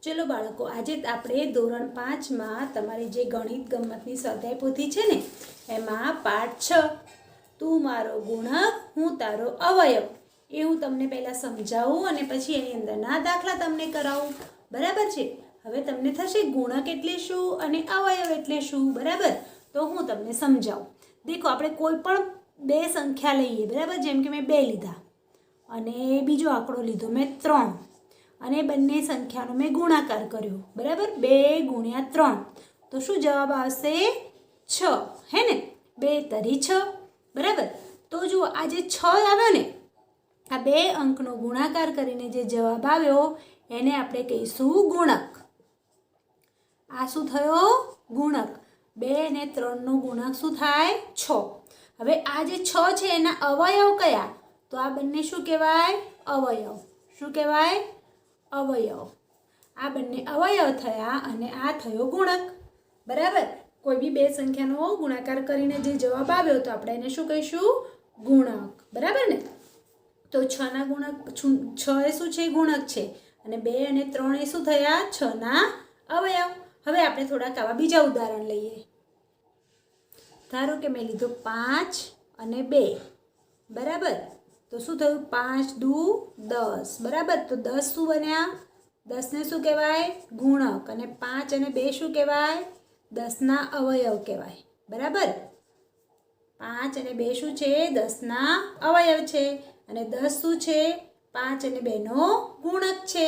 चलो बाळको आज આપણે ધોરણ 5 માં તમારી જે ગણિત ગમતની સ્વાધ્યાય પોથી છે ને એમાં પાઠ 6 તું મારો ગુણક હું તારો અવયવ એ હું તમને પહેલા સમજાવું અને પછી એની અંદરના દાખલા તમને કરાવું બરાબર છે। હવે તમને થશે ગુણક એટલે શું અને અવયવ એટલે શું બરાબર। તો હું તમને સમજાવું। देखो આપણે કોઈ પણ બે સંખ્યા લઈએ બરાબર, જેમ કે મેં 2 લીધા અને બીજો આંકડો લીધો મેં 3 અને બંને સંખ્યાનો મેં ગુણાકાર કર્યો બરાબર। 2 ગુણ્યા 3 તો શું જવાબ આવશે 6 હે ને। 2 તરી 6 બરાબર। તો જો આ જે 6 આવ્યો ને આ બે અંકનો ગુણાકાર કરીને જે જવાબ આવ્યો એને આપણે કહીશું ગુણક। આ શું થયો ગુણક। 2 અને 3 નો ગુણક શું થાય 6। હવે આ જે 6 છે એના અવયવ કયા, તો આ બંને શું કહેવાય અવયવ। શું કહેવાય અવયવ। આ બંને અવયવ થયા અને આ થયો ગુણક બરાબર। કોઈ બી બે સંખ્યાનો ગુણાકાર કરીને જે જવાબ આવ્યો તો આપણે એને શું કહીશું ગુણક બરાબર ને। તો 6 ના ગુણક 6 એ શું છે ગુણક છે અને 2 અને 3 એ શું થયા 6 ના અવયવ। હવે આપણે થોડાક આવા બીજા ઉદાહરણ લઈએ। ધારો કે મેં લીધો 5 અને 2 બરાબર। તો શું થયું 5 દુ 10 બરાબર। તો 10 શું બન્યા 10 ને શું કહેવાય ગુણક અને 5 અને 2 શું કહેવાય 10 ના અવયવ કહેવાય બરાબર। 5 અને 2 શું છે 10 ના અવયવ છે અને 10 શું છે 5 અને 2 નો ગુણક છે।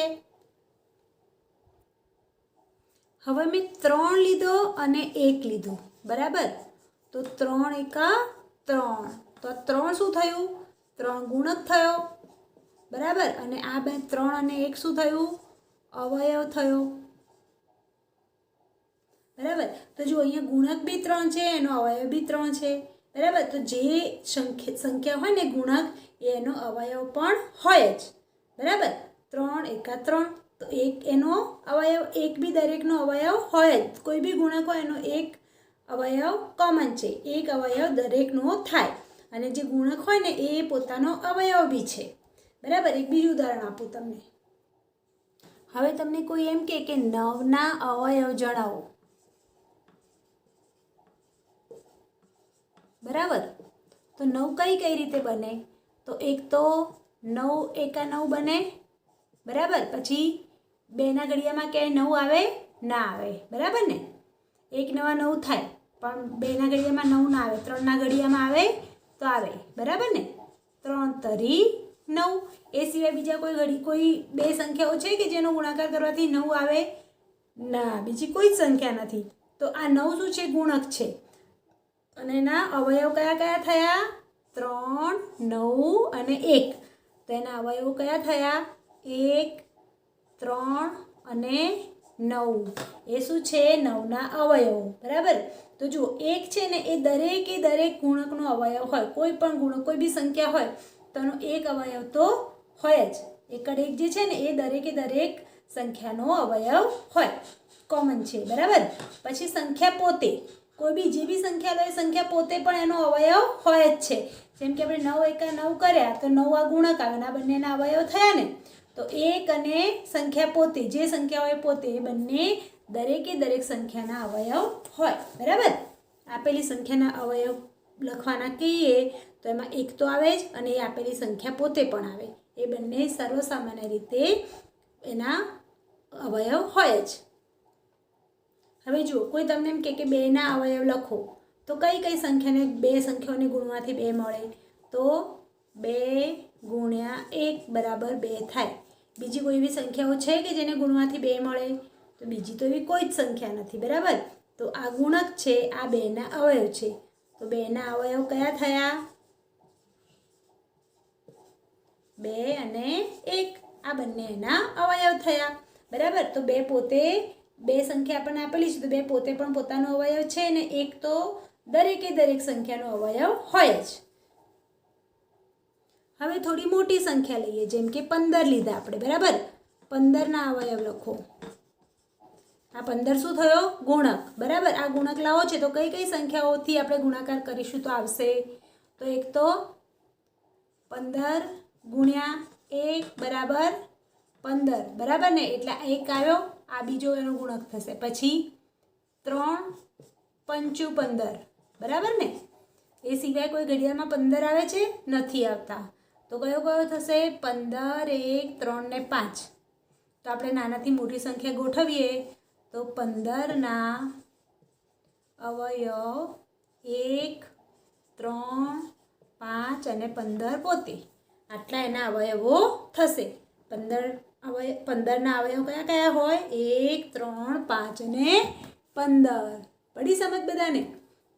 હવે મેં 3 લીધો અને 1 લીધો બરાબર। તો 3 એકા 3 તો 3 શું થયું 3 ગુણક થયો બરાબર અને આ બે 3 અને 1 શું થયું અવયવ થયો બરાબર। તો જો અહીંયા ગુણક બી 3 છે એનો અવયવ બી 3 છે બરાબર। તો જે સંખ્યા હોય ને ગુણક એનો અવયવ પણ હોય જ બરાબર। 3 એકા 3 તો એક એનો અવયવ એક બી દરેકનો અવયવ હોય જ। કોઈ બી ગુણક હોય એનો એક અવયવ કોમન છે, એક અવયવ દરેકનો થાય અને જે ગુણક હોય ને એ પોતાનો અવયવ બી છે બરાબર। એક બીજું ઉદાહરણ આપું તમને। હવે તમને કોઈ એમ કે 9 ના અવયવ જણાવો બરાબર। તો 9 કઈ રીતે બને, તો એક તો 9 એકા 9 બને બરાબર। પછી 2 ના ઘડિયામાં ક્યાંય 9 આવે ના આવે બરાબર ને। 1 નવા 9 થાય પણ 2 ના ઘડિયામાં 9 ના આવે, 3 ના ઘડિયામાં આવે તો આવે બરાબર ને। 3 તરી 9 એ સિવાય બીજા કોઈ બે સંખ્યાઓ છે કે જેનો ગુણાકાર કરવાથી 9 આવે ના, બીજી કોઈ જ સંખ્યા નથી। તો આ 9 શું છે ગુણક છે અને એના અવયવ કયા કયા થયા 3 9 અને 1। તો એના અવયવ કયા થયા 1 3 અને 9 એ શું છે 9 ના અવયવ બરાબર। તો જુઓ 1 છે ને એ દરેક ગુણકનો અવયવ હોય। કોઈ પણ ગુણક કોઈ બી સંખ્યા હોય તો એનો એક અવયવ તો હોય જ। એકડ 1 જે છે ને એ દરેક સંખ્યાનો અવયવ હોય, કોમન છે બરાબર। પછી સંખ્યા પોતે કોઈ બી જે બી સંખ્યા લો એ સંખ્યા પોતે પણ એનો અવયવ હોય જ છે। જેમ કે આપણે 9 એકા 9 કર્યા તો 9 આ ગુણક આવે, આ બંનેના અવયવ થયા ને। તો 1 અને સંખ્યા પોતે જે સંખ્યા હોય પોતે બંને દરેક સંખ્યાના અવયવ હોય બરાબર। આપેલી સંખ્યાના અવયવ લખવાના કહીએ તો એમાં 1 તો આવે જ અને એ આપેલી સંખ્યા પોતે પણ આવે। એ બંને સર્વસામાન્ય રીતે એના અવયવ હોય જ। હવે જુઓ કોઈ તમને એમ કે 2 ના અવયવ લખો તો કઈ સંખ્યાને બે સંખ્યાઓને ગુણવાથી 2 મળે, તો 2 ગુણ્યા 1 બરાબર 2 થાય। બીજી કોઈ એવી સંખ્યાઓ છે કે જેને ગુણવાથી 2 મળે, તો બીજી તો એવી કોઈ જ સંખ્યા નથી બરાબર। તો આ ગુણક છે, આ 2 ના અવયવ છે। તો 2 ના અવયવ કયા થયા 2 અને 1 આ બંને એના અવયવ થયા બરાબર। તો 2 પોતે બે સંખ્યા આપણને આપેલી છે તો 2 પોતે પણ પોતાનો અવયવ છે ને 1 તો દરેક સંખ્યાનો અવયવ હોય જ। હવે થોડી મોટી સંખ્યા લઈએ, જેમ કે 15 લીધા આપણે બરાબર। 15 ના અવયવ લખો। આ 15 શું થયો ગુણક બરાબર। આ ગુણક લાવો છે તો કઈ સંખ્યાઓથી આપણે ગુણાકાર કરીશું તો આવશે, તો એક તો 15 ગુણ્યા 1 બરાબર 15 બરાબર ને। એટલે 1 આવ્યો આ બીજો એનો ગુણક થશે, પછી 3 પંચુ 15, બરાબર ને? એ સિવાય કોઈ ઘડિયાળમાં 15 આવે છે? નથી આવતા. તો કયો કયો થશે? 15, 1, 3 ને 5. તો આપણે નાનાથી મોટી સંખ્યા ગોઠવીએ તો 15ના અવયવ 1, 3, 5 અને 15 પોતે. આટલા એના અવયવો થશે. 15ના અવયવ કયા કયા હોય? 1, 3, 5 અને 15. પડી સમજ બધાને?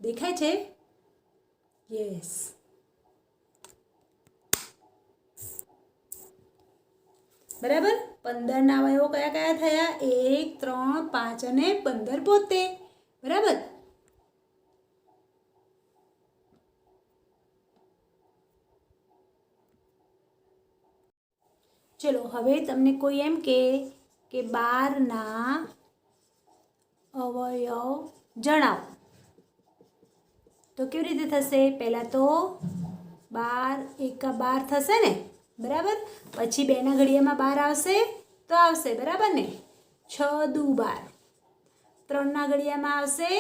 દેખાય છે? યસ. બરાબર. 15ના અવયવો કયા કયા થયા? 1, 3, 5 અને 15 પોતે. બરાબર. ચલો હવે તમને કોઈ એમ કે 12ના અવયવ જણાવો, તો કેવી રીતે થશે? પહેલાં તો 12 એકા 12 થશે ને, બરાબર? પછી 2ના ઘડિયામાં 12 આવશે તો આવશે, બરાબર ને? 6 દુ 12. 3ના ઘડિયામાં આવશે,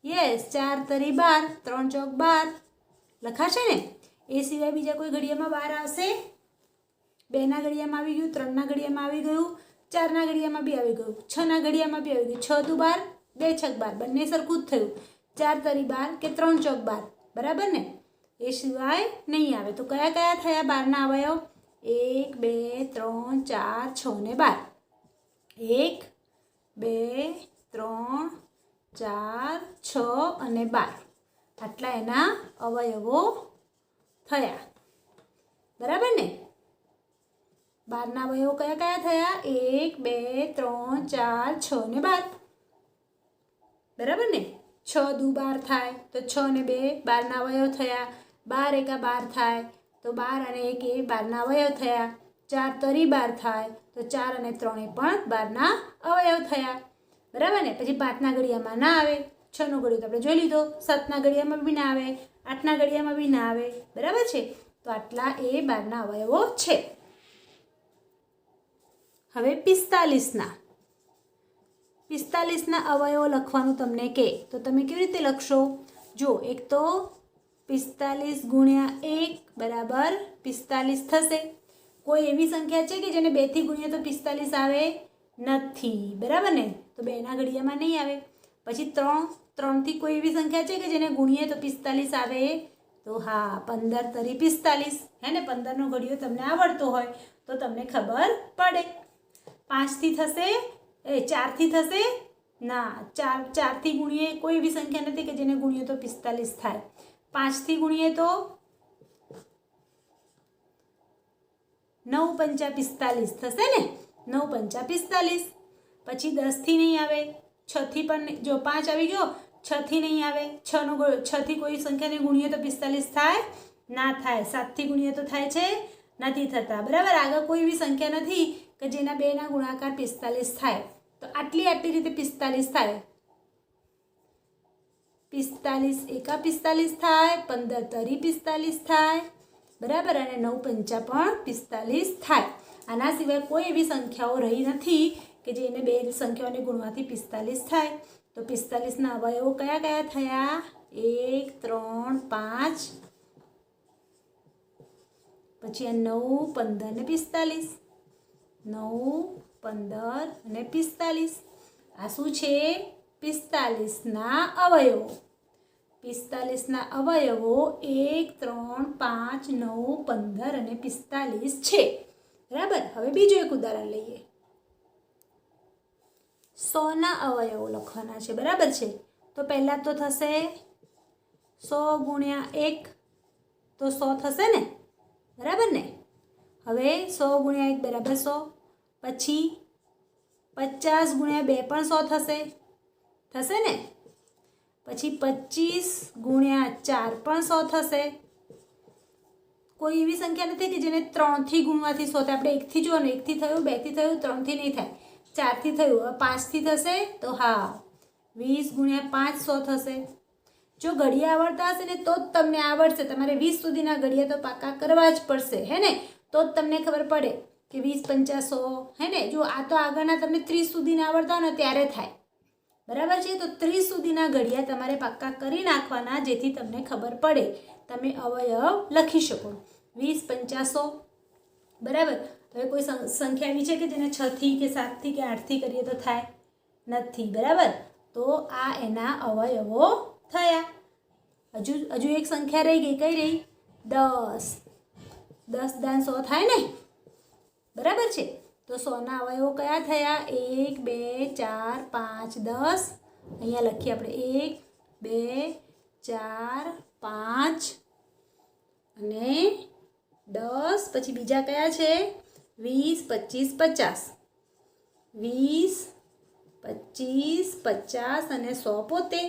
યસ, 4 તરી 12, 3 ચોક 12 લખાશે ને? એ સિવાય બીજા કોઈ ઘડિયામાં 12 આવશે? 2ના ઘડિયામાં આવી ગયું, 3ના ઘડિયામાં આવી ગયું, 4ના ઘડિયામાં બી આવી ગયું, 6ના ઘડિયામાં બી આવી ગયું. 6 દુ 12, 2 છક 12, બંને સરખું જ થયું. 4 તરી 12 કે 3 ચોક 12, બરાબર ને? એ સિવાય નહીં આવે. તો કયા કયા થયા 12ના અવયવ? 1, 2, 3, 4, 6 ને 12. 1, 2, 3, 4, 6 અને 12. આટલા એના અવયવો થયા, બરાબર ને? 12ના અવયવો કયા કયા થયા? 1, 2, 3, 4, 6 ને 12, બરાબર ને? 6 દુ 12 થાય તો 6 ને 2 12ના અવયવ થયા. 12 એકા 12 થાય તો 12 અને 1 એ 12ના અવયવ થયા. 4 તરી 12 થાય તો 4 અને 3 એ પણ 12ના અવયવ થયા, બરાબર ને? પછી 5ના ઘડિયામાં ના આવે, 6નો ઘડિયો તો આપણે જોઈ લીધો, 7ના ઘડિયામાં બી ના આવે, 8ના ઘડિયામાં બી ના આવે, બરાબર છે? તો આટલા એ 12ના અવયવો છે. હવે 45ના અવયવો લખવાનું તમને કહે તો તમે કેવી રીતે લખશો? જો, એક તો 45 ગુણ્યા 1 બરાબર 45 થશે. કોઈ એવી સંખ્યા છે કે જેને 2થી ગુણીએ તો 45 આવે? નથી, બરાબર ને? તો 2ના ઘડિયામાં નહીં આવે. પછી 3થી કોઈ એવી સંખ્યા છે કે જેને ગુણીએ તો 45 આવે? તો હા, 15 તરી 45, હે ને? 15નો ઘડિયો તમને આવડતો હોય તો તમને ખબર પડે. 5થી થશે? 4થી થશે? ના, 4થી ગુણીએ કોઈ એવી સંખ્યા નથી કે જેને ગુણીએ તો 45 થાય. 5થી ગુણીએ તો 9 પંચા 45 થશે ને? 9 પંચા 45. પછી 10થી નહીં આવે, 6થી પણ જો 5 આવી ગયો, 6થી નહીં આવે. 6થી કોઈ સંખ્યાને ગુણીએ તો 45 થાય? ના થાય. 7થી ગુણીએ તો થાય છે? નથી થતા, બરાબર? આગળ કોઈ એવી સંખ્યા નથી કે જેના 2ના ગુણાકાર 45 થાય. તો આટલી રીતે 45 થાય. 45 એકા 45 થાય, 15 તરી 45 થાય, બરાબર? અને 9 પંચા પણ 45 થાય. આના સિવાય કોઈ એવી સંખ્યાઓ રહી નથી કે જેને 2 સંખ્યાઓને ગુણવાથી 45 થાય. તો 45ના અવયવો કયા કયા થયા? 1, 3, 5, પછી આ 9, 15 ને 45. 9, 15 અને 45. આ શું છે? 45ના અવયવો. 45ના અવયવો 1, 3, 5, 9, 15 અને 45 છે, બરાબર? હવે બીજું એક ઉદાહરણ લઈએ. 100ના અવયવો લખવાના છે, બરાબર છે? તો પહેલાં તો થશે 100 ગુણ્યા 1 તો 100 થશે ને, બરાબર ને? હવે 100 ગુણ્યા 1 બરાબર 100. પછી 50 ગુણ્યા 2 પણ 100 થશે, થશે ને? પછી 25 ગુણ્યા 4 પણ 100 થશે. કોઈ એવી સંખ્યા નથી કે જેને 3થી ગુણવાથી 100 થાય. આપણે 1થી જુઓ ને, 1થી થયું, 2થી થયું, 3થી નહીં થાય, 4થી થયું. હવે 5થી થશે તો હા, 20 ગુણ્યા 5 100 થશે. જો ઘડિયા આવડતા હશે ને તો જ તમને આવડશે. તમારે 20 સુધીના ઘડિયા તો પાકા કરવા જ પડશે, હે ને? તો જ તમને ખબર પડે કે 20 50 100 હે ને। જો આ તો આગળના તમને 30 સુધીના આવડતા હોય ને ત્યારે થાય, બરાબર છે। તો 30 સુધીના ઘડિયા તમારે પાક્કા કરી નાખવાના, જેથી તમને ખબર પડે, તમે અવયવ લખી શકો। 20 50 100 બરાબર। હવે કોઈ સંખ્યા એવી છે કે જેને 6 થી કે 7 થી કે 8 થી કરીએ તો થાય નથી, બરાબર। તો આ એના અવયવો થયા। હજુ એક સંખ્યા રહી ગઈ, કઈ રહી? 10। 10 દાન 100 થાય ને, બરાબર છે। તો 100ના અવયવો કયા થયા? 1 2 4 5 10। અહીંયા લખીએ આપણે 1 2 4 5 અને 10। પછી બીજા કયા છે? 20 25 50। 20 25 50 અને 100 પોતે।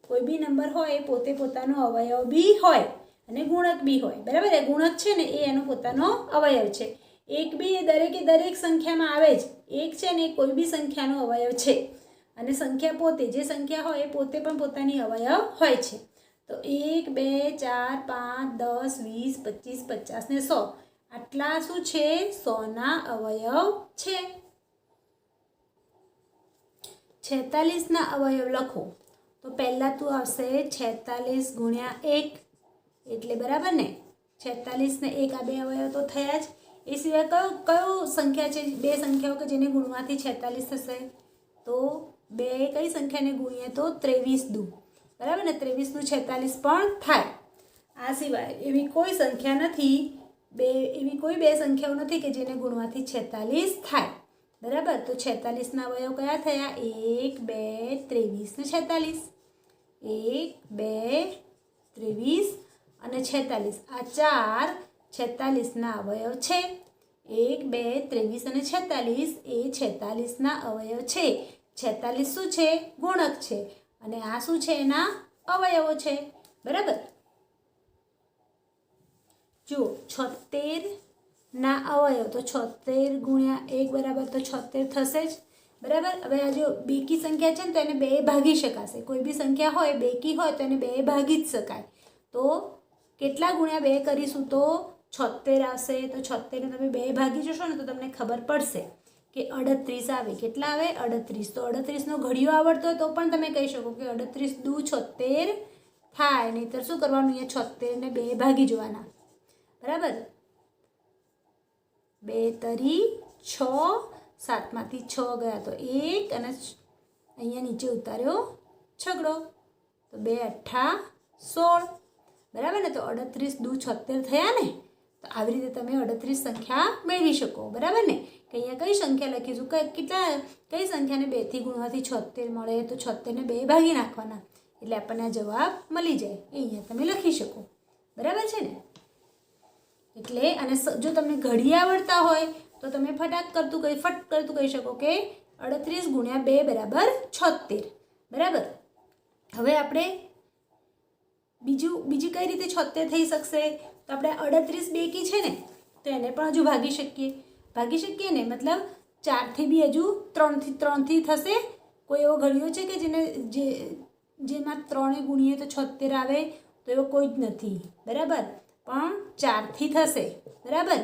કોઈ બી નંબર હોય પોતે પોતાનો અવયવ બી હોય અને ગુણક બી હોય, બરાબર। એ ગુણક છે ને એ એનો પોતાનો અવયવ છે। એક બી એ દરેક સંખ્યામાં આવે જ। એક છે ને કોઈ બી સંખ્યાનો અવયવ છે, અને સંખ્યા પોતે, જે સંખ્યા હોય એ પોતે પણ પોતાની અવયવ હોય છે। તો 1 2 4 5 10 20 25 50 ને 100 આટલા શું છે? 100ના અવયવ છે। 46ના અવયવ લખો તો પહેલાં તો આવશે 46 ગુણ્યા 1 એટલે બરાબર ને, 46 ને 1 આ બે અવયવ તો થયા જ। એ સિવાય કયો સંખ્યા છે, બે સંખ્યાઓ કે જેને ગુણવાથી 46 થશે? તો બે કઈ સંખ્યાને ગુણીએ તો 23 દુ, બરાબર ને, 23 દુ 46 પણ થાય। આ સિવાય એવી કોઈ સંખ્યા નથી, એવી કોઈ બે સંખ્યાઓ નથી કે જેને ગુણવાથી 46 થાય, બરાબર। તો 46ના અવયવ કયા થયા? 1 2 23 ને 46। 1 2 23 અને 46 આ ચાર 46ના અવયવ છે। 1 2 23 અને 46 એ 46ના અવયવ છે। 46 શું છે? ગુણક છે, અને આ શું છે? એના અવયવો છે, બરાબર। જુઓ 76ના અવયવ તો 76 ગુણ્યા 1 બરાબર તો 76 થશે જ, બરાબર। હવે આ જો બેકી સંખ્યા છે ને તો એને બે ભાગી શકાશે। કોઈ બી સંખ્યા હોય બેકી હોય તો એને બે ભાગી જ શકાય। તો કેટલા ગુણ્યા 2 કરીશું તો 76 આવશે। તો 76ને તમે બે ભાગી જશો ને તો તમને ખબર પડશે કે 38 આવે। કેટલા આવે? 38। તો 38નો ઘડિયો આવડતો હોય તો પણ તમે કહી શકો કે 38 દુ 76 થાય। નહીંતર શું કરવાનું? અહીંયા 76ને બે ભાગી જવાના, બરાબર। 2 તરી 6, 7માંથી 6 ગયા તો 1 અને અહીંયા નીચે ઉતાર્યો છગડો, તો 2 8 16, બરાબર ને। તો 38 દુ 76 થયા ને। તો આવી રીતે તમે 38 સંખ્યા મેળવી શકો, બરાબર ને। કે અહીંયા કઈ સંખ્યા લખીશું? કઈ સંખ્યાને 2થી ગુણવાથી 76 મળે? તો 76ને બે ભાગી નાખવાના એટલે આપણને જવાબ મળી જાય। એ અહીંયા તમે લખી શકો, બરાબર છે ને। એટલે અને જો તમને ઘડી આવડતા હોય તો તમે ફટ કરતું કહી શકો કે 38 ગુણ્યા 2 બરાબર 76, બરાબર। હવે આપણે બીજી કઈ રીતે 76 થઈ શકશે? તો આપણે 38 બેકી છે ને તો એને પણ હજુ ભાગી શકીએ ને, મતલબ 4થી બી હજુ 3થી થશે। કોઈ એવો ઘડિયો છે કે જેમાં 3 ગુણીએ તો 76 આવે? તો એવો કોઈ જ નથી, બરાબર। પણ 4થી થશે, બરાબર।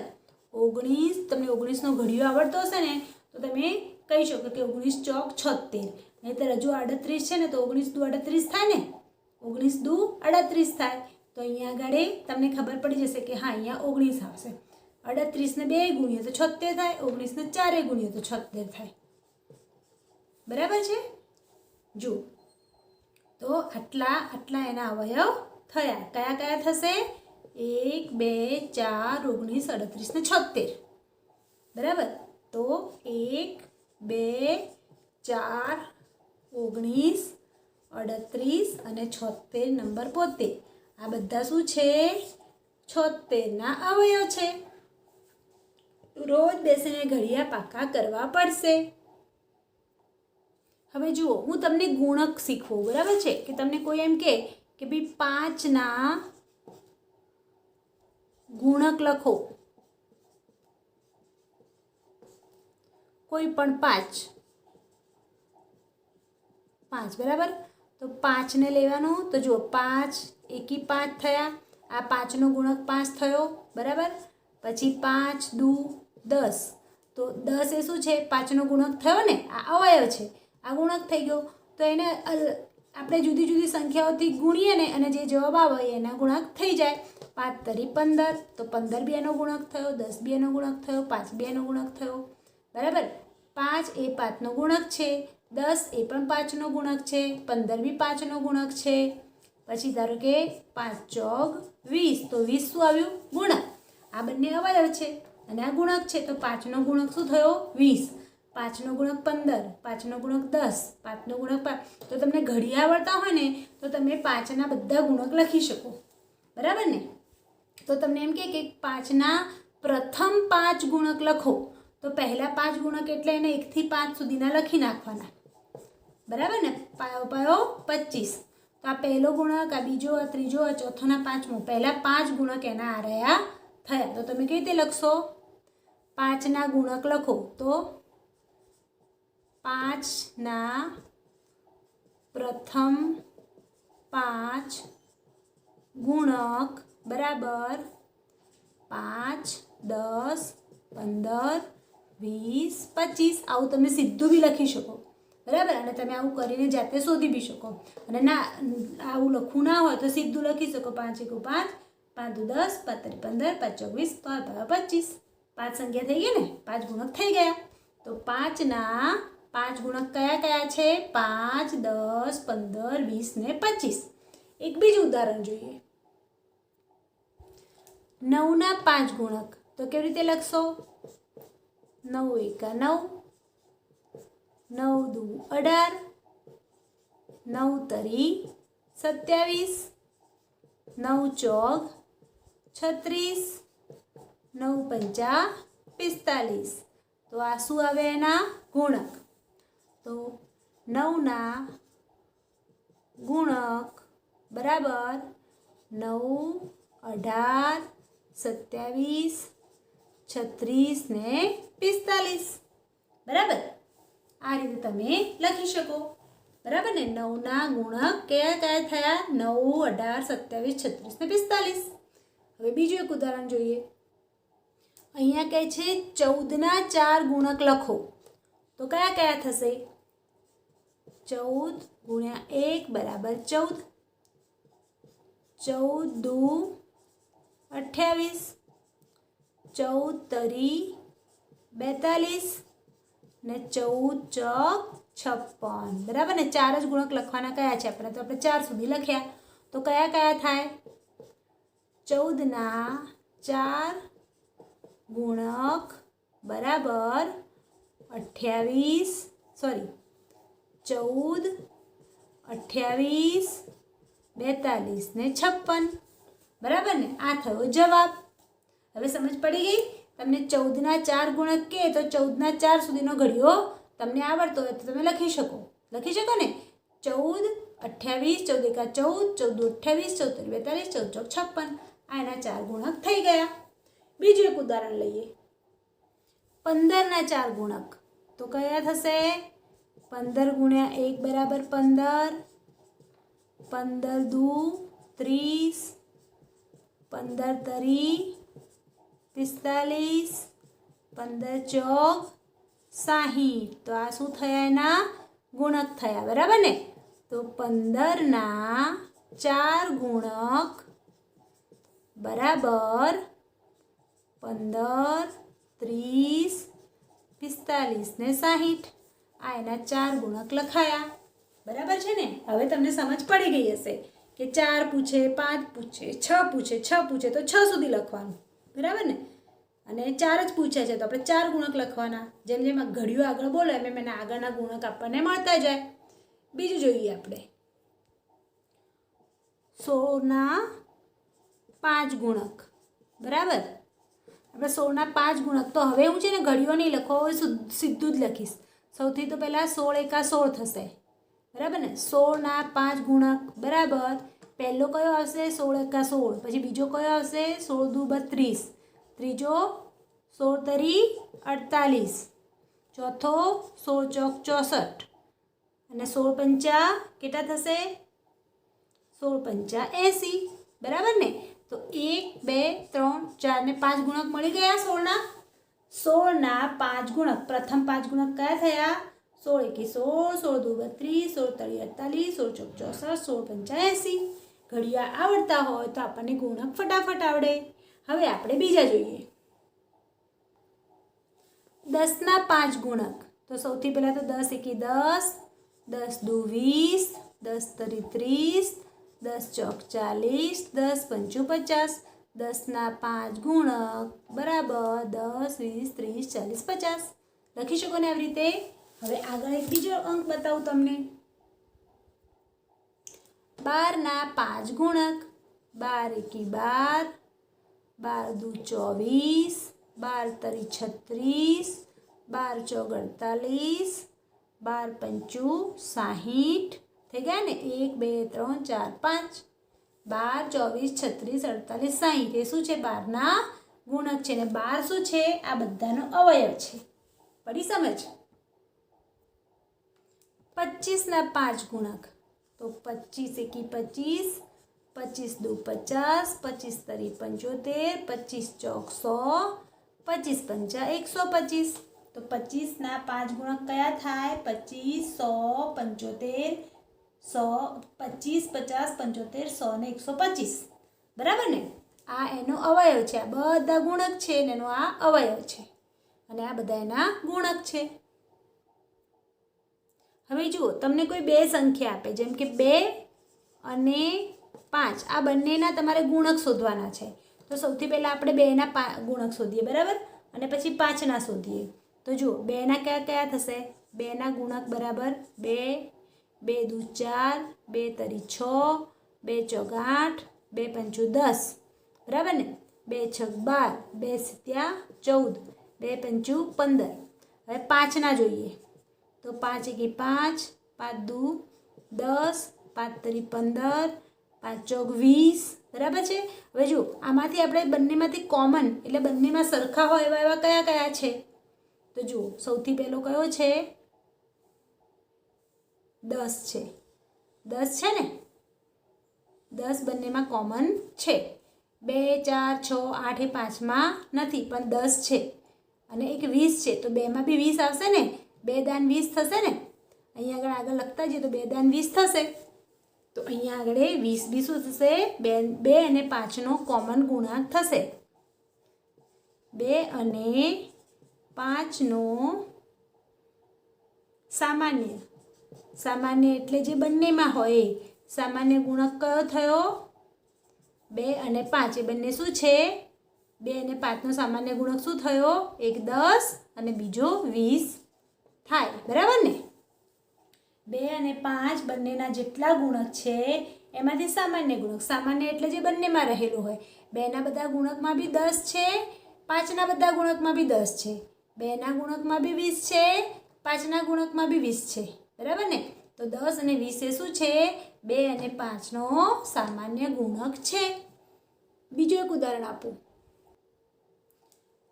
19, તમને 19નો ઘડિયો આવડતો હશે ને તો તમે કહી શકો કે 19 ચોક 76। નહીંતર હજુ 38 છે ને તો 19 દુ 38 થાય ને, 19 દુ 38 થાય। તો અહીંયા આગળ તમને ખબર પડી જશે કે હા અહીંયા 19 આવશે। 38ને 2 ગુણીએ તો 76 થાય, 19ને 4 ગુણીએ તો 76 થાય, બરાબર છે। જુઓ તો આટલા એના અવયવ થયા। કયા થશે? 1 2 4 19 38 ને 76, બરાબર। તો 1 2 4 19 38 અને 76 નંબર પોતે આ બધા શું છે? 76ના અવયવ છે। રોજ બેસીને ઘડિયા પાકા કરવા પડશે। હવે જુઓ હું તમને ગુણક શીખવું, બરાબર છે। કે તમને કોઈ એમ કે ભાઈ 5ના ગુણક લખો, કોઈ પણ 5, બરાબર। તો 5ને લેવાનું તો જુઓ 5 એકી 5 થયા। આ 5નો ગુણક 5 થયો, બરાબર। પછી 5 દુ 10, તો 10 એ શું છે 5નો ગુણક થયો ને, આ અવયવ છે, આ ગુણક થઈ ગયો. તો એને આપણે જુદી જુદી સંખ્યાઓથી ગુણીએ ને અને જે જવાબ આવે એના ગુણક થઈ જાય. 5 તરી 15, તો 15 બી એનો ગુણક થયો, 10 બી એનો ગુણક થયો, 5 બી એનો ગુણક થયો. બરાબર. 5 એ 5નો ગુણક છે, 10 એ પણ 5નો ગુણક છે, 15 બી 5નો ગુણક છે. પછી ધારો કે 5 ચોક 20, તો 20 શું આવ્યું? ગુણક. આ બંને અવયવ છે અને આ ગુણક છે, તો 5નો ગુણક શું થયો? 20. 5નો ગુણક 15, 5નો ગુણક 10, 5નો ગુણક 5. તો તમને ઘડી આવડતા હોય ને તો તમે 5ના બધા ગુણક લખી શકો. બરાબર ને? તો તમને એમ કે 5ના પ્રથમ 5 ગુણક લખો, તો પહેલા 5 ગુણક એટલે એને 1 થી 5 સુધીના લખી નાખવાના. બરાબર ને? પાયો પાયો 25. તો આ પહેલો ગુણક, આ બીજો, આ ત્રીજો, આ ચોથો ને પાંચમો, પહેલા 5 ગુણક એના આ રહ્યા થયા. તો તમે કેવી રીતે લખશો? 5ના ગુણક લખો, તો 5ના પ્રથમ 5 ગુણક બરાબર 5, 10, 15, 20, 25. આવું તમે સીધું બી લખી શકો. બરાબર. અને તમે આવું કરીને જાતે શોધી બી શકો. અને ના આવું લખવું ના હોય તો સીધું લખી શકો. 5 × 5, 5 × 10, 5 × 15, 5 × 20, 25. 5 સંખ્યા થઈ ગઈ ને, 5 ગુણક થઈ ગયા. તો 5ના 5 ગુણક કયા કયા છે? 5, 10, 15, 20 ને 25. એક બીજું ઉદાહરણ જોઈએ. 9ના 5 ગુણક, તો કેવી રીતે લખશો? 9 એકા 9, 9 દુ 18, 9 તરી 27, 9 ચોક 36, 9 પંચા 45. તો આ શું આવે? એના ગુણક. તો 9ના ગુણક બરાબર 9, 18, 27, 36 ને 45. બરાબર. આ રીતે તમે લખી શકો. બરાબર ને? 9ના ગુણક કયા કયા થયા? 9, 18, 27, 36 ને 45. હવે બીજું એક ઉદાહરણ જોઈએ. અહીંયા કહે છે 14ના 4 ગુણક લખો, તો કયા કયા થશે? 14 × 1 બરાબર 14, 14 દુ 28, 14 તરી 42 ને 14 ચોક 56. બરાબર ને? 4 જ ગુણક લખવાના કયા છે આપણે? તો આપણે 4 સુધી લખ્યા. તો કયા કયા થાય? 14ના 4 ગુણક બરાબર 28, સોરી 14, 28, 42 ને 56. બરાબર ને? આ થયો જવાબ. હવે સમજ પડી ગઈ? તમને 14ના 4 ગુણક કે તો 14ના 4 સુધીનો ઘડિયો તમને આવડતો હોય તો તમે લખી શકો. લખી શકો ને? 14, 28, 14 એકા 14, 14 28, 14 42, 14 ચોક 56. આ એના 4 ગુણક થઈ ગયા. બીજું એક ઉદાહરણ લઈએ. 15ના 4 ગુણક, તો કયા થશે? 15 × 1 બરાબર 15, 15 દુ 30, 15 તરી 45, 15 ચોક 60. તો આ શું થયા? એના ગુણક થયા. બરાબર ને? તો 15ના 4 ગુણક બરાબર 15, 30, 45 ને 60. આ એના 4 ગુણક લખાયા. બરાબર છે ને? હવે તમને સમજ પડી ગઈ હશે કે 4 પૂછે, 5 પૂછે, 6 પૂછે, 6 પૂછે તો 6 સુધી લખવાનું. બરાબર ને? અને 4 જ પૂછે છે તો આપણે 4 ગુણક લખવાના. જેમ જેમ ઘડિયો આગળ બોલો એમ એના આગળના ગુણક આપણને મળતા જાય. બીજું જોઈએ આપણે. 16ના 5 ગુણક બરાબર. આપણે 16ના 5 ગુણક, તો હવે હું છે ને ઘડિયો નહીં લખો, હવે સીધું જ લખીશ. સૌથી તો પહેલાં 16 એકા 16 થશે. બરાબર ને? 16ના 5 ગુણક બરાબર પહેલો કયો આવશે? 16 એકા 16. પછી બીજો કયો આવશે? 16 દુ 32, ત્રીજો 16 તરી 48, ચોથો 16 ચોક 64 અને 16 પંચા કેટલા થશે? 16 પંચા 80. બરાબર ને? તો 1, 2, 3, 4 ને 5 ગુણક મળી ગયા. 16ના 16ના 5 ગુણક, પ્રથમ 5 ગુણક કયા થયા? 16 એકી 16, 16 દુ 32, 16 તરી 48, 16 ચોક 64, 16 પંચા 80. ઘડિયા આવડતા હોય તો આપણને ગુણક ફટાફટ આવડે. હવે આપણે બીજા જોઈએ. 10ના 5 ગુણક, તો સૌથી પહેલાં તો 10 એકી 10, 10 દુ 20, 10 તરી 30, 10 ચોક 40, 10 પંચું 50. 10ના 5 ગુણક બરાબર 10, 20, 30, 40, 50. લખી શકો ને આવી રીતે. હવે આગળ એક બીજો અંક બતાવું તમને. 12ના 5 ગુણક, 12 એકી 12, 12 દુ 24, 12 તરી 36, 12 ચોક 48, 12 પંચું 60. થઈ ગયા ને? 1, 2, 3, 4, 5. 12, 24, 36, 48, 60 એ શું છે? 12ના ગુણક છે. ને 12 શું છે? આ બધાનો અવયવ છે. પડી સમજ? 25ના 5 ગુણક, તો 25 એકી 25, 25 દુ 50, 25 તરી 75, 25 ચોક 100, 25 પંચા 125. તો 25ના 5 ગુણક કયા થાય? 25, 100, 75, 100, 25, 50, 75, 100 ને 125. બરાબર ને? આ એનો અવયવ છે. આ બધા ગુણક છે ને એનો આ અવયવ છે. અને આ બધા એના ગુણક છે. હવે જુઓ, તમને કોઈ બે સંખ્યા આપે, જેમ કે 2 અને 5, આ બંનેના તમારે ગુણક શોધવાના છે. તો સૌથી પહેલાં આપણે 2ના ગુણક શોધીએ, બરાબર? અને પછી 5ના શોધીએ. તો જુઓ, 2ના કયા કયા થશે? 2ના ગુણક બરાબર 2, 2 દુ 4, 2 તરી 6, 2 ચોક 8, 2 પંચું 10. બરાબર ને? 2 છક 12, 2 સિત્યા 14, 2 પંચું 15. હવે 5ના જોઈએ. તો 5 એકી 5, 5 દુ 10, 5 તરી 15, 5 ચોક 20. બરાબર છે? હવે જુઓ, આમાંથી આપણે બંનેમાંથી કોમન, એટલે બંનેમાં સરખા હોય એવા કયા કયા છે? તો જુઓ, સૌથી પહેલો કયો છે? 10 છે. 10 છે ને? 10 બંનેમાં કોમન છે. 2, 4, 6, 8 એ 5માં નથી, પણ 10 છે. અને એક 20 છે, તો 2માં બી 20 આવશે ને? 2 દાન 20 થશે ને? અહીંયા આગળ લખતા જઈએ તો 2 દાન 20 થશે. તો અહીંયા આગળ 20 બી શું થશે? 2 અને 5નો કોમન ગુણાંક થશે. 2 અને 5નો સામાન્ય. સામાન્ય એટલે જે બંનેમાં હોય. સામાન્ય ગુણક કયો થયો? 2 અને 5 એ બંને શું છે? 2 અને 5નો સામાન્ય ગુણક શું થયો? એક 10 અને બીજો 20 થાય. બરાબર ને? 2 અને 5 બંનેના જેટલા ગુણક છે એમાંથી સામાન્ય ગુણક. સામાન્ય એટલે જે બંનેમાં રહેલું હોય. 2ના બધા ગુણકમાં બી 10 છે, 5ના બધા ગુણકમાં બી 10 છે. 2ના ગુણકમાં બી 20 છે, 5ના ગુણકમાં બી 20 છે. બરાબર ને? તો 10 અને 20 એ શું છે? 2 અને 5નો સામાન્ય ગુણક છે. બીજું એક ઉદાહરણ આપું.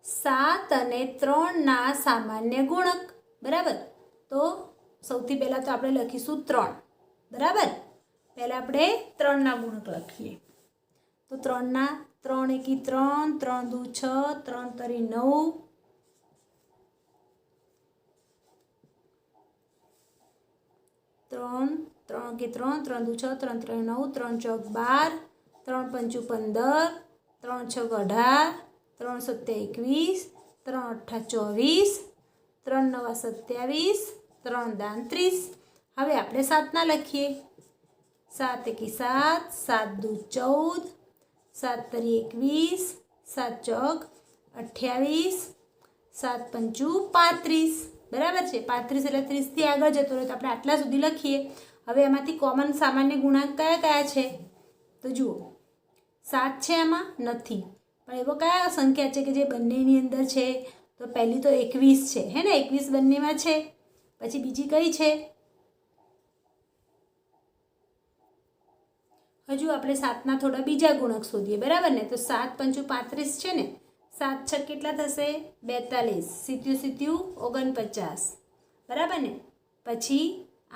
7 અને 3ના સામાન્ય ગુણક. બરાબર? તો સૌથી પહેલાં તો આપણે લખીશું 3. બરાબર? પહેલાં આપણે 3ના ગુણક લખીએ. તો 3ના 3 એકી 3, 3 દુ 6, 3 તરી 9, 3, 3 એકી 3, 3 દુ 6, 3 તરી 9, 3 ચોક 12, 3 પંચું 15, 3 છક 18, 3 સત્યા 21, 3 અઠ્ઠા 24, 3 નવા 27, 3 દાન 30. હવે આપણે 7ના લખીએ. 7 એકી 7, 7 દુ 14, 7 તરી 21, 7 ચોક 28, 7 પંચું 35. બરાબર છે? 35 એટલે 30થી આગળ જતો રહે તો આપણે આટલા સુધી લખીએ. હવે એમાંથી કોમન સામાન્ય ગુણાંક કયા કયા છે? તો જુઓ, 7 છે, આમાં નથી, પણ એવો કયા સંખ્યા છે કે જે બંનેની અંદર છે? તો પહેલી તો 21 છે, હે ને? 21 બંનેમાં છે. પછી બીજી કઈ છે? હજુ આપણે 7ના થોડા બીજા ગુણક શોધીએ. બરાબર ને? તો 7 પંચું 35 છે ને? 7 છક કેટલા થશે? 42, સિત્યું સિત્યું 49. બરાબર ને? પછી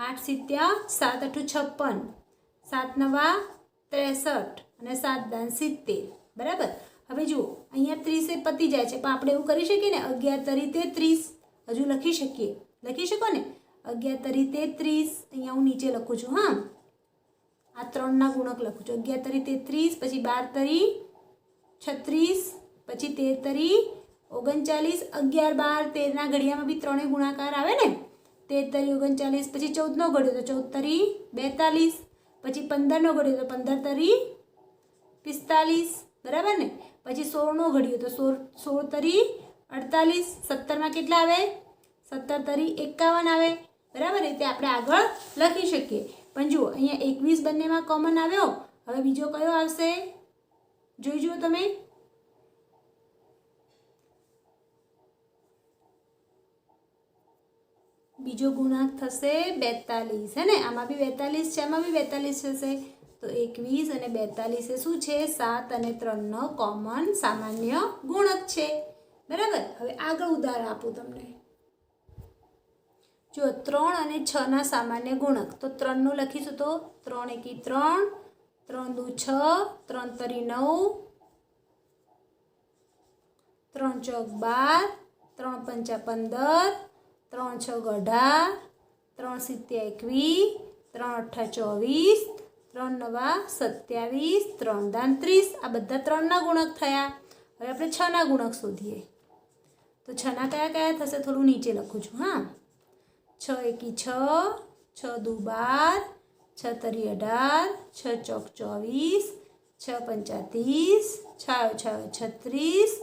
8 સિત્યા 7 અઠું 56, 7 નવા 63 અને 7 દાન 70. બરાબર? હવે જુઓ અહીંયા 30 પતી જાય છે, પણ આપણે એવું કરી શકીએ ને 11 તરી 33 હજુ લખી શકીએ, લખી શકો ને 11 તરી 33. અહીંયા હું નીચે લખું છું. હા, આ 3ના ગુણક લખું છું. 11 તરી 33, પછી 12 તરી 36, પછી 13 તરી 39. 11, 12, 13ના ઘડિયામાં બી 3 ગુણાકાર આવે ને. 13 તરી 39, પછી 14નો ઘડિયો તો 14 તરી 42, પછી 15નો ઘડિયો તો 15 તરી 45, બરાબર ને. પછી 16નો ઘડિયો તો 16 તરી 48. 17માં કેટલા આવે? 17 તરી 51 આવે, બરાબર. રીતે આપણે આગળ લખી શકીએ. પણ જુઓ અહીંયા 21 બંનેમાં કોમન આવ્યો. હવે બીજો કયો આવશે જોઈ જુઓ તમે. બીજો ગુણાંક થશે 42, હે ને. આમાં બી 42 છે, આમાં બી 42 થશે. તો 21 અને 42 એ શું છે? 7 અને 3નો કોમન સામાન્ય ગુણક છે, બરાબર. હવે આગળ ઉદાહરણ આપું તમને. જો 3 અને 6ના સામાન્ય ગુણક, તો 3નો લખીશું તો 3 એકી 3, 3 દુ 6, 3 તરી 9, 3 ચોક 12, 3 પંચા 15, 3 છગ 18, 3 સિત્યા 21, 3 અઠ્ઠા 24, 3 નવા 27, 3 દાન 30. આ બધા 3ના ગુણક થયા. હવે આપણે 6ના ગુણક શોધીએ. તો 6ના કયા કયા થશે? થોડું નીચે લખું છું. હા, 6 એકી 6, 6 દુ 12, 6 તરી 18, 6 ચોક 24, 6 પંચા 30, 6 36,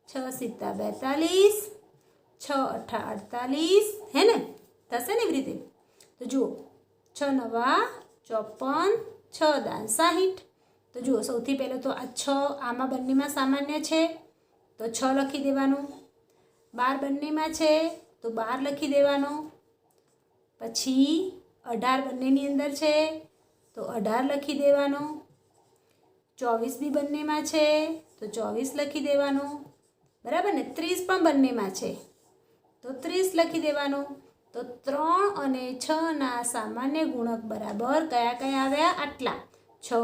6 સિત્તા 42, 6 અઠ્ઠા 48, હે ને. થશે ને એવી રીતે. તો જુઓ 6 નવા 54, 6 દાન 60. તો જુઓ સૌથી પહેલાં તો આ 6 આમાં બંનેમાં સામાન્ય છે તો 6 લખી દેવાનું. 12 બંનેમાં છે તો 12 લખી દેવાનો. પછી 18 બંનેની અંદર છે તો 18 લખી દેવાનો. 24 બી બંનેમાં છે તો 24 લખી દેવાનો, બરાબર ને. 30 પણ બંનેમાં છે તો 30 લખી દેવાનો. તો 3 અને 6ના સામાન્ય ગુણક બરાબર કયા કયા આવ્યા? આટલા 6,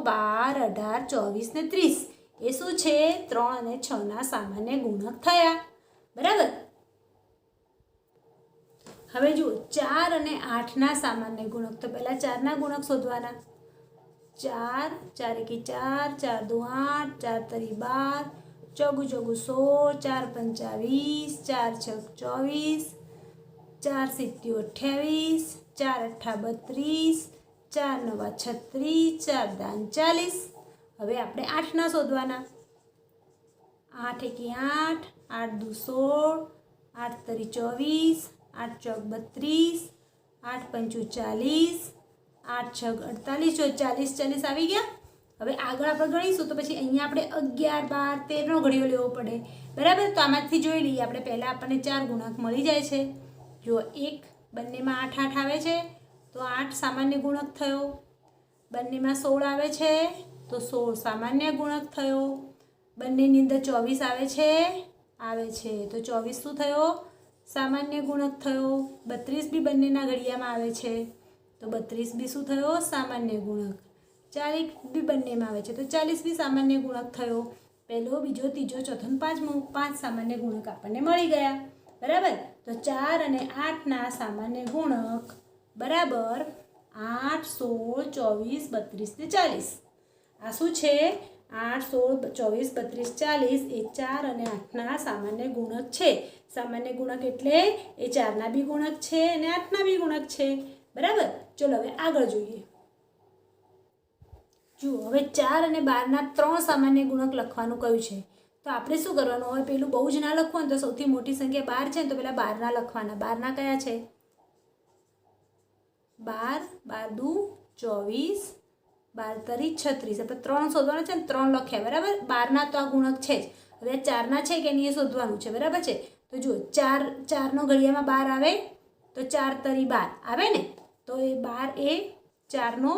12, 18, 24 ને 30. એ શું છે? 3 અને 6ના સામાન્ય ગુણક થયા, બરાબર. હવે જુઓ 4 અને 8ના સામાન્ય ગુણક. તો પહેલાં 4ના ગુણક શોધવાના. 4, 4 એકી 4, 4 દુ 8, 4 તરી 12, ચોગુ ચોગુ 16, 4 પંચા 20, 4 છગ 24, 4 સિત્યું 28, 4 અઠ્ઠા 32, 4 નવા 36, 4 દાન 40. હવે આપણે 8ના શોધવાના. 8 એકી 8, 8 દુ 16, 8 તરી 24, 8 ચોક 32, 8 પંચું 40, 8 છગ 48. જો 40 40 આવી ગયા. હવે આગળ આપણે ગણીશું તો પછી અહીંયા આપણે 11, 12, 13નો ઘડિયો લેવો પડે, બરાબર. તો આમાંથી જોઈ લઈએ આપણે. પહેલાં આપણને 4 ગુણક મળી જાય છે. જો 1 બંનેમાં 8 8 આવે છે તો 8 સામાન્ય ગુણક થયો. બંનેમાં 16 આવે છે તો 16 સામાન્ય ગુણક થયો. બંનેની અંદર 24 આવે છે તો 24 શું થયો? સામાન્ય ગુણક થયો. 32 બી બંનેના ઘડિયામાં આવે છે તો 32 બી શું થયો? સામાન્ય ગુણક. 40 બી બંનેમાં આવે છે તો 40 બી સામાન્ય ગુણક થયો. પહેલો, બીજો, ત્રીજો, ચોથો, પાંચમો, 5 સામાન્ય ગુણક આપણને મળી ગયા, બરાબર. તો 4 અને 8ના સામાન્ય ગુણક બરાબર 8, 16, 24, 32 ને 40. આ શું છે? 8, 16, 24, 32, 40 એ 4 અને 8ના સામાન્ય ગુણક છે. સામાન્ય ગુણક એટલે એ 4ના બી ગુણક છે અને 8ના બી ગુણક છે, બરાબર. ચલો હવે આગળ જોઈએ. જુઓ હવે 4 અને 12ના 3 સામાન્ય ગુણક લખવાનું કયું છે. તો આપણે શું કરવાનું હોય? પેલું બહુ જ ના લખવાનું. તો સૌથી મોટી સંખ્યા 12 છે ને તો પેલા 12ના લખવાના. 12ના કયા છે? 12, 12 દુ 24, 12 તરી 36. આપણે 3 શોધવાના છે ને 3 લખ્યા, બરાબર. 12ના તો આ ગુણક છે જ. હવે 4ના છે કે નહીં એ શોધવાનું છે, બરાબર છે. તો જુઓ 4નો ઘડિયામાં 12 આવે તો 4 તરી 12 આવે ને. તો એ 12 એ 4નો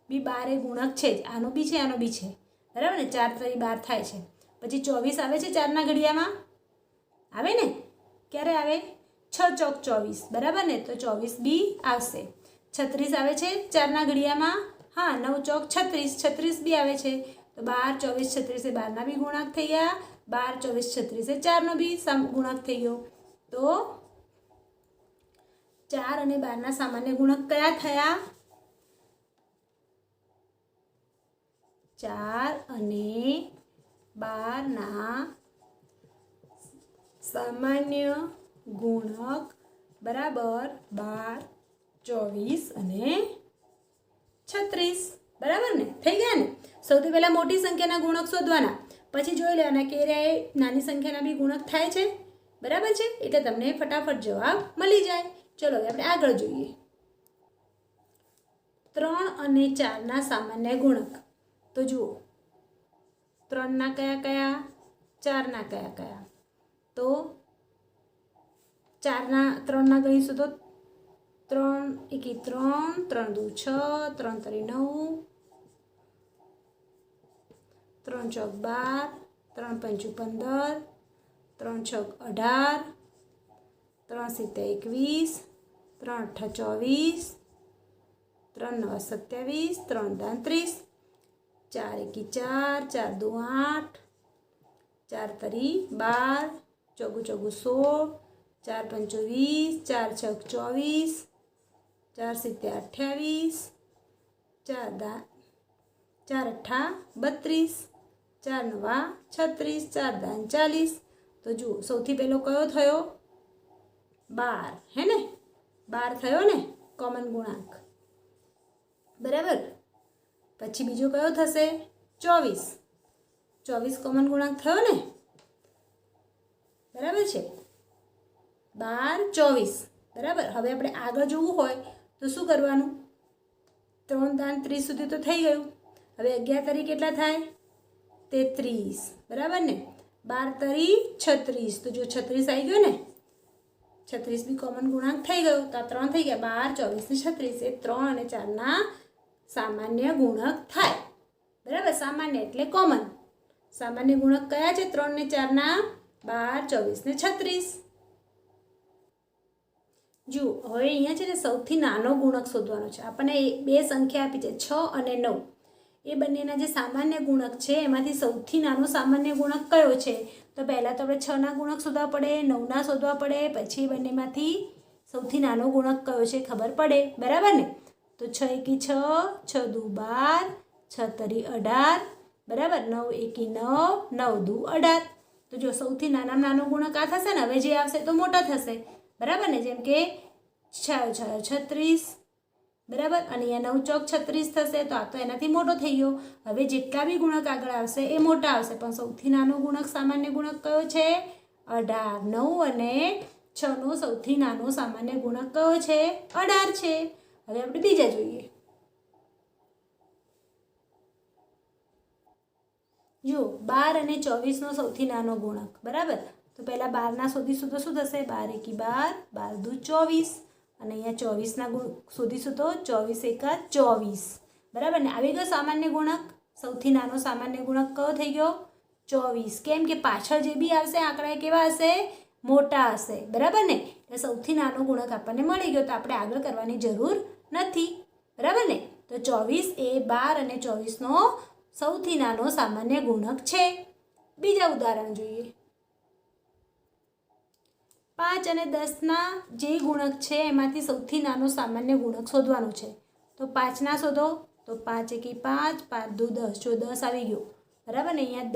બી 12 એ ગુણક છે જ. આનો બી છે, આનો બી છે, બરાબર ને. 4 તરી 12 થાય છે. પછી 24 આવે છે 4ના ઘડિયામાં, આવે ને. ક્યારે આવે? 6 ચોક 24, બરાબર ને. તો 24 બી આવશે. 36 આવે છે 4ના ઘડિયામાં. હા, 9 ચોક 36, 36 બી આવે છે. તો तो 12, 24, 36 એ 12ના બી ગુણાંક થઈ ગયા, 12, 24, 36 એ 4નો બી ગુણાંક થઈ ગયો। તો 4 અને 12ના સામાન્ય ગુણક કયા થયા? 4 અને 12ના સામાન્ય ગુણક બરાબર 12, 24 અને 36 બરાબર ને? થઈ ગયા ને? સૌથી પહેલાં મોટી સંખ્યાના ગુણક શોધવાના, પછી જોઈ લેવાના કે રે નાની સંખ્યાના બી ગુણક થાય છે, બરાબર છે? એટલે તમને ફટાફટ જવાબ મળી જાય। ચલો હવે આપણે આગળ જોઈએ। 3 અને 4ના સામાન્ય ગુણક તો જુઓ 3ના કયા કયા, 4ના કયા કયા? તો 3ના ગણીશું તો 3 એકી 3, 3 દુ 6, 3 તરી 9, 3 ચોક 12, 3 પંચું 15, 3 છોક 18, 3 સિત્તે 21, 3 અઠ્ઠા 24, 3 નવા 27, 3 દાન 30, 4 એકી 4, 4 દુ 8, 4 તરી 12, ચોગું ચોગું 16, 4 પંચું 20, 4 છોક 24, 4 સિત્તે 28, 4 અઠ્ઠા 32, 4 નવા 36, 4 દાન 40। તો જુઓ સૌથી પહેલો કયો થયો? 12, હે ને? 12 થયો ને કોમન ગુણાંક, બરાબર? પછી બીજો કયો થશે? 24, 24 કોમન ગુણાંક થયો ને, બરાબર છે? 12, 24 બરાબર। હવે આપણે આગળ જોવું હોય તો શું કરવાનું? 3 દાન 30 સુધી તો થઈ ગયું। હવે 11 તરી કેટલા થાય? 33 બરાબર ને? 12 તરી 36, તો જો 36 આવી ગયો ને, 36 બી કોમન ગુણાંક થઈ ગયો। તો આ 3 થઈ ગયા, 12, 24 ને 36 એ 3 અને 4ના સામાન્ય ગુણક થાય, બરાબર? સામાન્ય એટલે કોમન। સામાન્ય ગુણક કયા છે 3 ને 4ના? 12, 24 ને 36। જુઓ હવે અહીંયા છે ને સૌથી નાનો ગુણક શોધવાનો છે। આપણને બે સંખ્યા આપી છે 6 અને 9, એ બંનેના જે સામાન્ય ગુણક છે એમાંથી સૌથી નાનો સામાન્ય ગુણક કયો છે? તો પહેલાં તો આપણે 6ના ગુણક શોધવા પડે, 9ના શોધવા પડે, પછી બંનેમાંથી સૌથી નાનો ગુણક કયો છે ખબર પડે, બરાબર ને? તો 6 એકી 6, 6 દુ 12, 6 તરી 18, બરાબર? 9 એકી 9, 9 દુ 18। તો જો સૌથી નાનામાં નાનો ગુણક આ થશે ને, હવે જે આવશે તો મોટા થશે, બરાબર ને? જેમ કે 6 6 36, બરાબર? અને અહીંયા 9 ચોક 36 થશે, તો આ તો એનાથી મોટો થઈ ગયો। હવે જેટલા બી ગુણક આગળ આવશે એ મોટા આવશે, પણ સૌથી નાનો ગુણક સામાન્ય ગુણક કયો છે? 18। 9 અને 6નો સૌથી નાનો સામાન્ય ગુણક કયો છે? 18 છે। હવે આપણે બીજા જોઈએ। જો 12 અને 24નો સૌથી નાનો ગુણક, બરાબર? તો પહેલાં 12ના શોધીશું તો શું થશે? 12 એકી 12, 12 દુ 24, અને અહીંયા 24ના શોધીશું તો 24 એકા 24, બરાબર ને? આવી ગયો સામાન્ય ગુણક। સૌથી નાનો સામાન્ય ગુણક કયો થઈ ગયો? 24। કેમ કે પાછળ જે બી આવશે આંકડા કેવા હશે? મોટા હશે, બરાબર ને? એટલે સૌથી નાનો ગુણક આપણને મળી ગયો, તો આપણે આગળ કરવાની જરૂર નથી, બરાબર ને? તો 24 એ 12 અને 24નો સૌથી નાનો સામાન્ય ગુણક છે। બીજા ઉદાહરણ જોઈએ। 5 અને 10ના જે ગુણક છે એમાંથી સૌથી નાનો સામાન્ય ગુણક શોધવાનો છે। તો 5ના શોધો, તો 5 એકી 5, 5 દુ 10, જો 10 આવી ગયો, બરાબર ને? અહીંયા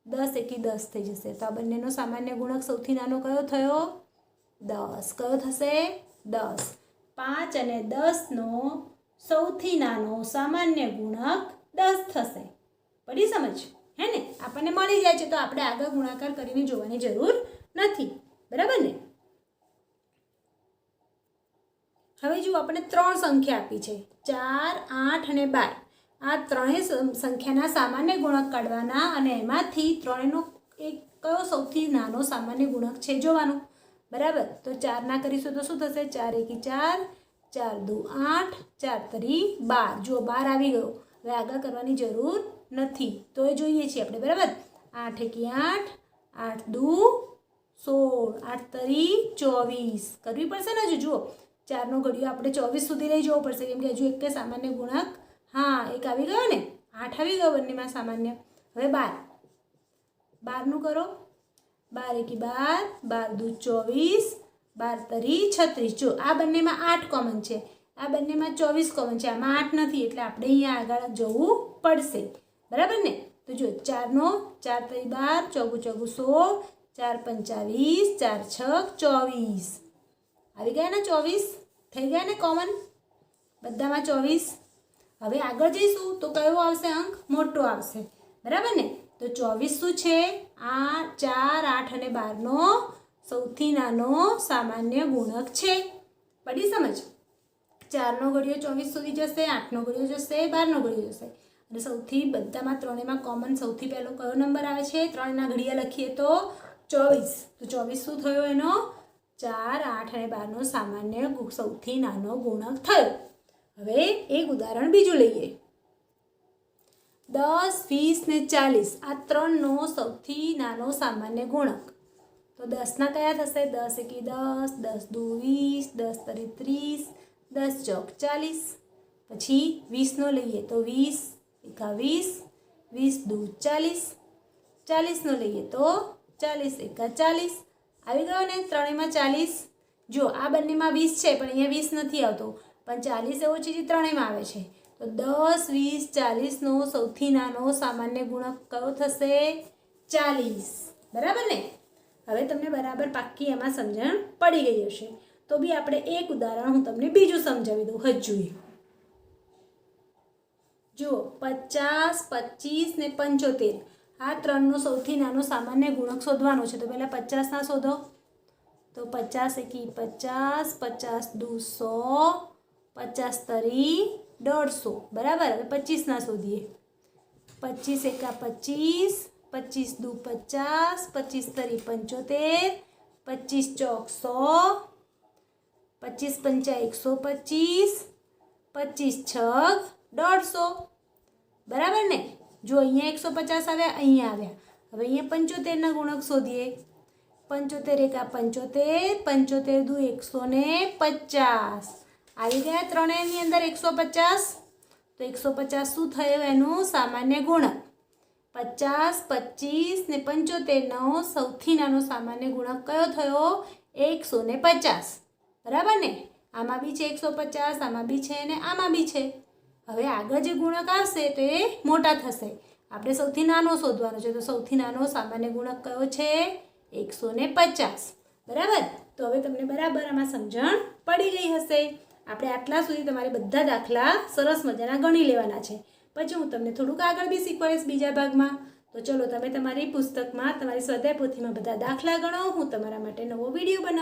10 એકી 10 થઈ જશે, તો આ બંનેનો સામાન્ય ગુણક સૌથી નાનો કયો થયો? 10। કયો થશે? 10। 5 અને 10નો સૌથી નાનો સામાન્ય ગુણક 10 થશે। પડી સમજ, હે ને? આપણને મળી જાય છે, તો આપણે આગળ ગુણાકાર કરીને જોવાની જરૂર નથી, બરાબર ને? હવે જો આપણે 3 સંખ્યા આપી છે 4, 8 અને 12। આ ત્રણેય સંખ્યાના સામાન્ય ગુણક કાઢવાના, અને એમાંથી ત્રણેયનો એક કયો સૌથી નાનો સામાન્ય ગુણક છે જોવાનું, બરાબર? તો 4ના કરીશું તો શું થશે? 4 એકી 4, 4 દુ 8, 4 તરી 12, જો 12 આવી ગયો। હવે આગળ કરવાની જરૂર નથી, તો એ જોઈએ છીએ આપણે, બરાબર? 8 એકી 8, 8 દુ 16, 8 તરી 24 કરવી પડશે ને? હજુ જુઓ 4નો ઘડિયો આપણે 24 સુધી લઈ જવો પડશે, કેમ કે હજુ એક સામાન્ય ગુણક, હા એક આવી ગયો ને, 8 આવી ગયો બંનેમાં સામાન્ય. હવે 12, 12નું કરો. 12 એકી 12, 12 દુ 24, 12 તરી 36. જો આ બંનેમાં 8 કોમન છે, આ બંનેમાં 24 કોમન છે, આમાં 8 નથી, એટલે આપણે અહીંયા આગળ જવું પડશે. બરાબર ને? તો જો 4નો 4 તરી 12, 4 ચોગું 16, 4 પંચા 20, 4 છક 24. આવી ગયા ને 24? થઈ ગયા ને કોમન? બધામાં 24. હવે આગળ જઈશું તો કયો આવશે અંક? મોટો આવશે. બરાબર ને? તો 24 શું છે? 4, 8 અને 12નો સૌથી નાનો સામાન્ય ગુણક છે. પડી સમજ? 4નો ઘડિયો 24 સુધી જશે, 8નો ઘડિયો જશે, 12નો ઘડિયો જશે. અને સૌથી બધામાં ત્રણેયમાં કોમન સૌથી પહેલો કયો નંબર આવે છે? ત્રણના ઘડિયા લખીએ તો 24. તો 24 શું થયો એનો? 4, 8 અને 12નો સામાન્ય સૌથી નાનો ગુણક થયો. હવે એક ઉદાહરણ બીજું લઈએ. 10, 20 ને 40 આ ત્રણનો સૌથી નાનો સામાન્ય ગુણક. તો 10ના કયા થશે? 10 એકી 10, 10 દુ 20, 10 તરી 30, 10 ચોક 40. પછી 20નો લઈએ તો 20 એકા 20, 20 દુ 40, 40નો લઈએ તો 40 એકા 40. આવી ગયો ને ત્રણેયમાં 40? જો આ બંનેમાં 20 છે પણ અહીંયા 20 નથી આવતો, પણ 40 એવો છે જે ત્રણેયમાં આવે છે. તો 10, 20, 40નો સૌથી નાનો સામાન્ય ગુણક કયો થશે? 40. બરાબર ને? હવે તમને બરાબર પાક્કી એમાં સમજણ પડી ગઈ હશે. તો બી આપણે એક ઉદાહરણ હું તમને બીજું સમજાવી દઉં. હજુ જુઓ, 50, 25 ને 75 આ ત્રણનો સૌથી નાનો સામાન્ય ગુણક શોધવાનો છે. તો પહેલાં 50ના શોધો. તો 50 એકી 50, 50 દુ 100, 50 તરી 150. બરાબર? હવે 25ના શોધીએ. 25 એકા 25, 25 દુ 50, 25 તરી 75, 25 ચોક 100, 25 પંચા 125, 25 છક 150. બરાબર ને? જો અહીંયા 150 આવ્યા, અહીંયા આવ્યા. હવે અહીંયા 75ના ગુણક શોધીએ. 75 એકા 75, 75 દુ 150. આવી ગયા ત્રણેયની અંદર 150. તો 150 શું થયું એનું સામાન્ય ગુણક? 50, 25 ને 75નો સૌથી નાનો સામાન્ય ગુણક કયો થયો? 150. બરાબર ને? આમાં બી છે 150, આમાં બી છે અને આમાં બી છે. હવે આગળ જે ગુણક આવશે તો એ મોટા થશે. આપણે સૌથી નાનો શોધવાનો છે. તો સૌથી નાનો સામાન્ય ગુણક કયો છે? 150. બરાબર? તો હવે તમને બરાબર આમાં સમજણ પડી ગઈ હશે. આપણે આટલા સુધી તમારે બધા દાખલા સરસ મજાના ગણી લેવાના છે. પછી હું તમને થોડુંક આગળ બી શીખવાડીશ બીજા ભાગમાં. તો ચલો તમે તમારી પુસ્તકમાં તમારી સ્વાધ્યાય પોથીમાં બધા દાખલા ગણો. હું તમારા માટે નવો વિડીયો બનાવું.